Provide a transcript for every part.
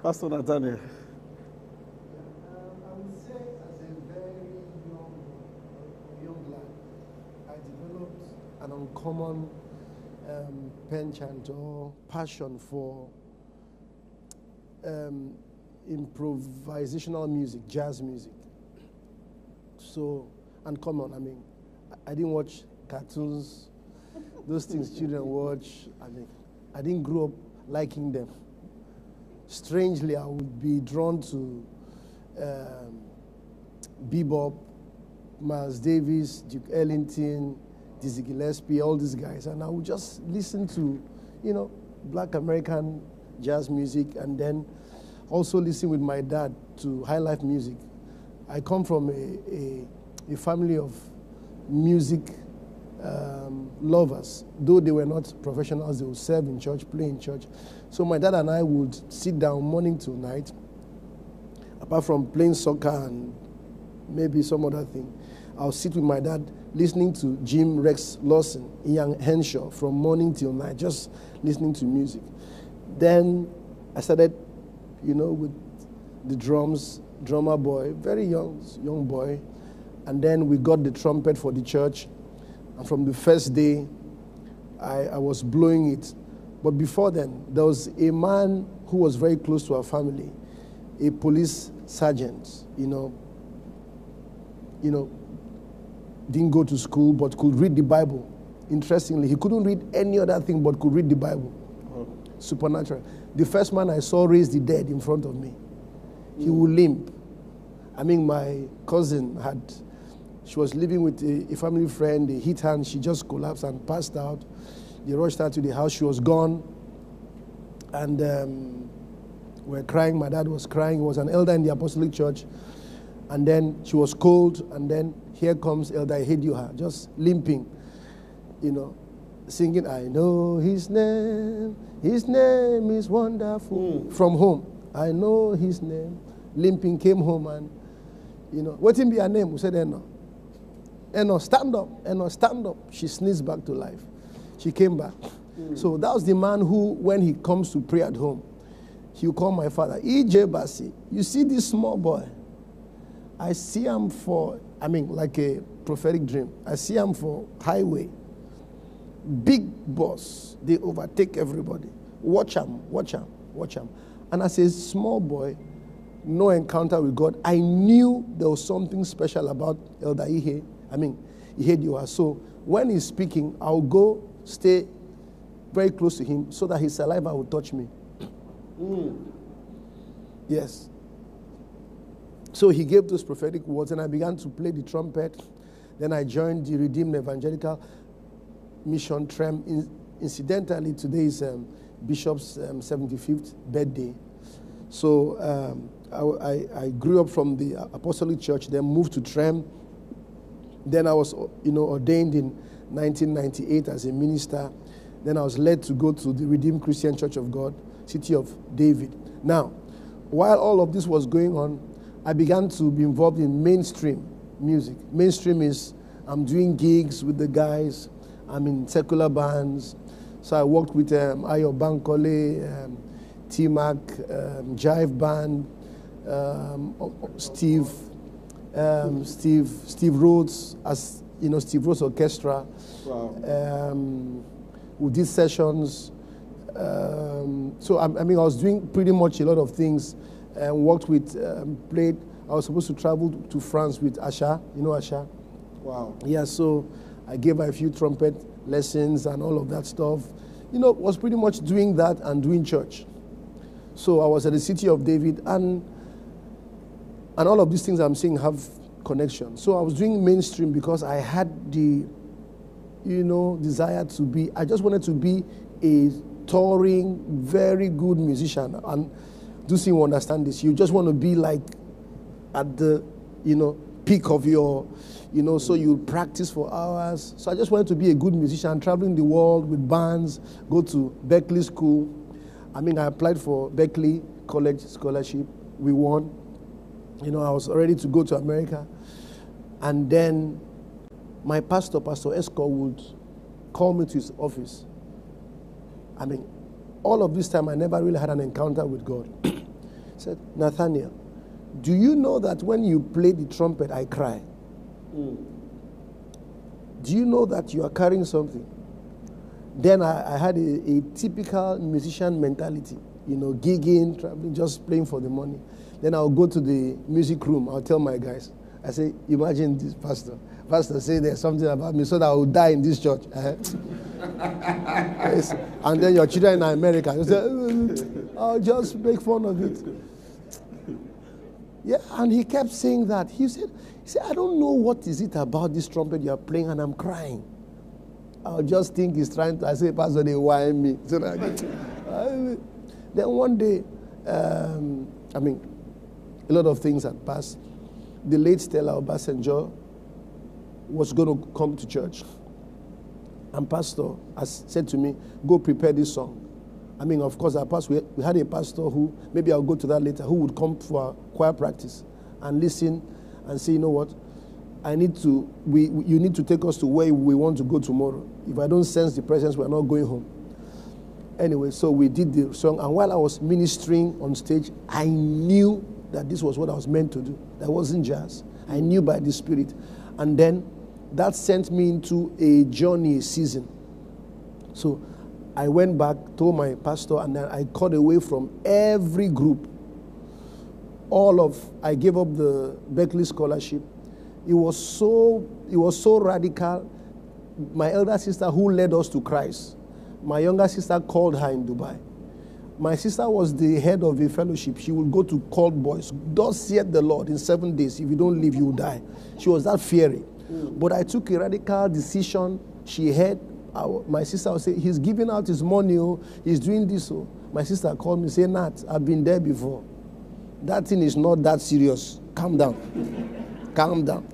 Pastor Nathaniel. I would say as a very young lad, I developed an uncommon penchant or passion for improvisational music, jazz music. So, uncommon, I mean, I didn't watch cartoons, those things children watch. I mean, I didn't grow up liking them. Strangely, I would be drawn to bebop, Miles Davis, Duke Ellington, Dizzy Gillespie, all these guys, and I would just listen to, Black American jazz music, and then also listen with my dad to high life music. I come from a family of music lovers. Though they were not professionals, they would serve in church, play in church. So my dad and I would sit down morning till night, apart from playing soccer and maybe some other thing. I'll sit with my dad listening to Jim Rex Lawson, Ian Henshaw from morning till night, just listening to music. Then I started, with the drums, drummer boy, very young boy. And then we got the trumpet for the church. And from the first day, I was blowing it. But before then, there was a man who was very close to our family, a police sergeant, didn't go to school but could read the Bible. Interestingly, he couldn't read any other thing but could read the Bible. Oh. Supernatural. The first man I saw raise the dead in front of me. He would limp. I mean, my cousin she was living with a family friend. They hit her and she just collapsed and passed out. They rushed her to the house. She was gone. And we were crying. My dad was crying. He was an elder in the Apostolic Church. And then she was cold. And then here comes Elder Ihedioha, just limping, singing, I know his name is wonderful. From home, I know his name. Limping, came home and, what be her name? We said, Eno. Eno, stand up. Eno, stand up. She sneezed back to life. She came back. So that was the man who, when he comes to pray at home, he'll call my father, E.J. Bassey, you see this small boy? I see him like a prophetic dream. I see him for highway. Big boss. They overtake everybody. Watch him. And as a small boy, no encounter with God, I knew there was something special about Elder Ihedioha. So when he's speaking, I'll go stay very close to him so that his saliva will touch me. Yes. So he gave those prophetic words, and I began to play the trumpet. Then I joined the Redeemed Evangelical Mission Trem. Incidentally, today is Bishop's 75th birthday. So I grew up from the Apostolic Church, then moved to Trem. Then I was, ordained in 1998 as a minister. Then I was led to go to the Redeemed Christian Church of God, City of David. Now, while all of this was going on, I began to be involved in mainstream music. Mainstream is I'm doing gigs with the guys. I'm in secular bands. So I worked with Ayo Bankole, T-Mac, Jive Band, Steve Rhodes, as Steve Rhodes Orchestra. Wow. We did sessions. So I was doing pretty much a lot of things. Worked with, played. I was supposed to travel to France with Asha. You know Asha? Wow. Yeah, so I gave her a few trumpet lessons and all of that stuff. Was pretty much doing that and doing church. So I was at the City of David, and all of these things I'm saying have connection. So I was doing mainstream because I had the, desire to be, I just wanted to be a touring, very good musician. And do you understand this? You just want to be like at the, peak of your, so you practice for hours. So I just wanted to be a good musician, traveling the world with bands, go to Berkeley School. I applied for Berkeley College scholarship. We won. I was ready to go to America. And then my pastor, Pastor Esco, would call me to his office. All of this time, I never really had an encounter with God. said, Nathaniel, do you know that when you play the trumpet, I cry? Do you know that you are carrying something? Then I had a typical musician mentality, gigging, traveling, just playing for the money. Then I'll go to the music room. I'll tell my guys. I say, imagine this pastor. Pastor say there's something about me so that I will die in this church. Yes. And then your children in America, you say, I'll just make fun of it. Yeah, and he kept saying that. He said, I don't know what is it about this trumpet you're playing, and I'm crying. I'll just think he's trying to, I say, Pastor, they whine me. So then one day, a lot of things had passed. The late Nathaniel Bassey was going to come to church. And Pastor has said to me, go prepare this song. Of course, we had a pastor who, maybe I'll go to that later, who would come for our choir practice and listen and say, you know what, you need to take us to where we want to go tomorrow. If I don't sense the presence, we're not going home. Anyway, so we did the song, and while I was ministering on stage, I knew that this was what I was meant to do. That wasn't jazz. I knew by the Spirit. And then that sent me into a journey, a season. So I went back, told my pastor, and then I cut away from every group. I gave up the Berkeley scholarship. It was so radical. My elder sister, who led us to Christ, my younger sister called her in Dubai. My sister was the head of a fellowship. She would go to cult boys. Thus saith the Lord, in 7 days, if you don't leave, you will die. She was that fiery. But I took a radical decision. She heard, my sister would say, he's giving out his money, he's doing this. My sister called me and said, Nat, I've been there before. That thing is not that serious. Calm down. Calm down.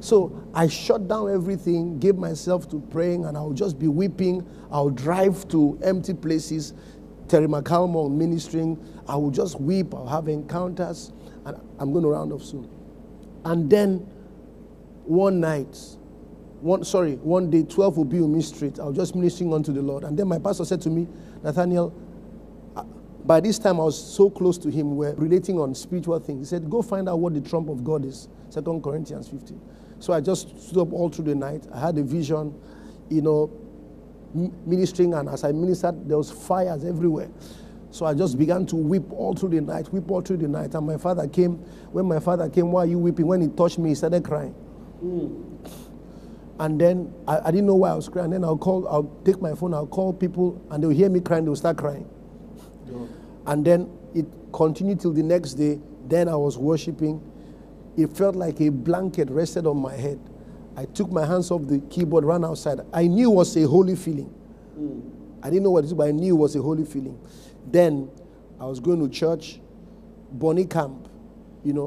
So I shut down everything, gave myself to praying, and I'll just be weeping. I'll drive to empty places, Terry McCalmont ministering. I will just weep. I'll have encounters. And I'm going to round off soon. And then one day, 12 will be on me street. I was just ministering unto the Lord. And then my pastor said to me, Nathaniel, by this time I was so close to him, we're relating on spiritual things. He said, go find out what the trump of God is. 2 Corinthians 15. So I just stood up all through the night. I had a vision, ministering, and as I ministered, there was fires everywhere. So I just began to weep all through the night. And my father came. When my father came, why are you weeping? When he touched me, he started crying. And then I didn't know why I was crying. And then I'll take my phone, I'll call people, and they'll hear me crying, they'll start crying. Yeah. And then it continued till the next day. Then I was worshiping. It felt like a blanket rested on my head. I took my hands off the keyboard, ran outside. I knew it was a holy feeling. I didn't know what it was, but I knew it was a holy feeling. Then I was going to church, Bonnie Camp,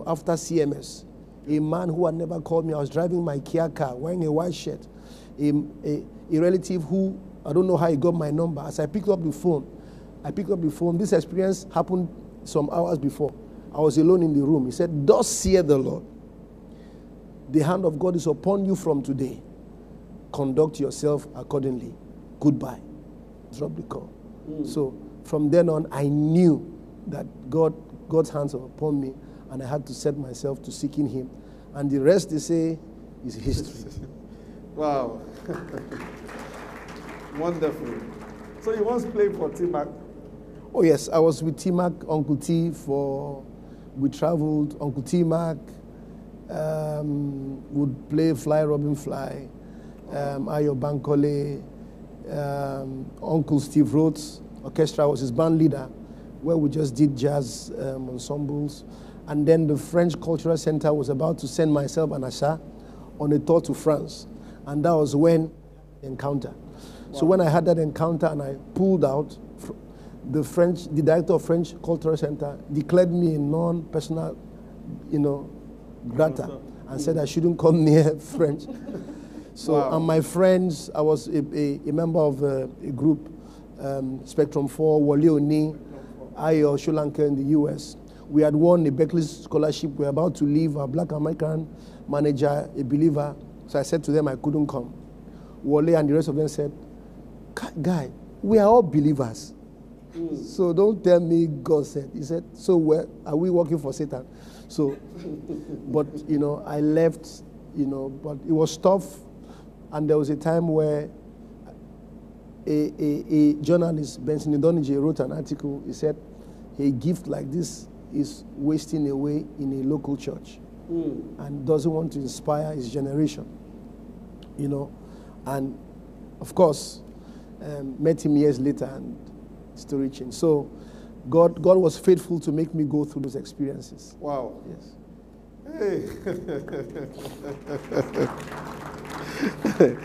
after CMS. A man who had never called me. I was driving my Kia car, wearing a white shirt. A relative who, I don't know how he got my number. As I picked up the phone, this experience happened some hours before. I was alone in the room. He said, thus saith the Lord, the hand of God is upon you from today. Conduct yourself accordingly. Goodbye. Drop the call. So from then on, I knew that God's hands are upon me, and I had to set myself to seeking him. And the rest, they say, is history. Wow. Wonderful. So you once played for T-Mac? Oh, yes. I was with T-Mac, Uncle T, we traveled. Uncle T-Mac would play Fly Robin Fly, Ayo Bankole, Uncle Steve Rhodes Orchestra was his band leader, where we just did jazz ensembles. And then the French Cultural Center was about to send myself and Asha on a tour to France. And that was when encounter. Wow. So when I had that encounter and I pulled out, the director of French Cultural Center declared me a non-personal, grata, and said I shouldn't come near French. So, wow. And my friends, I was a member of a group, Spectrum 4, Wale Oni, Ayo Sholanke in the US. We had won a Berkeley scholarship. We were about to leave. Our Black American manager, a believer. So I said to them I couldn't come. Wale and the rest of them said, guy, we are all believers. So don't tell me God said. He said, so where are we working for Satan? So, but, I left, but it was tough. And there was a time where a journalist, Benson Idonije, wrote an article. He said, a gift like this is wasting away in a local church and doesn't want to inspire his generation. And of course, met him years later and story changed. So God was faithful to make me go through those experiences. Wow. Yes. Hey.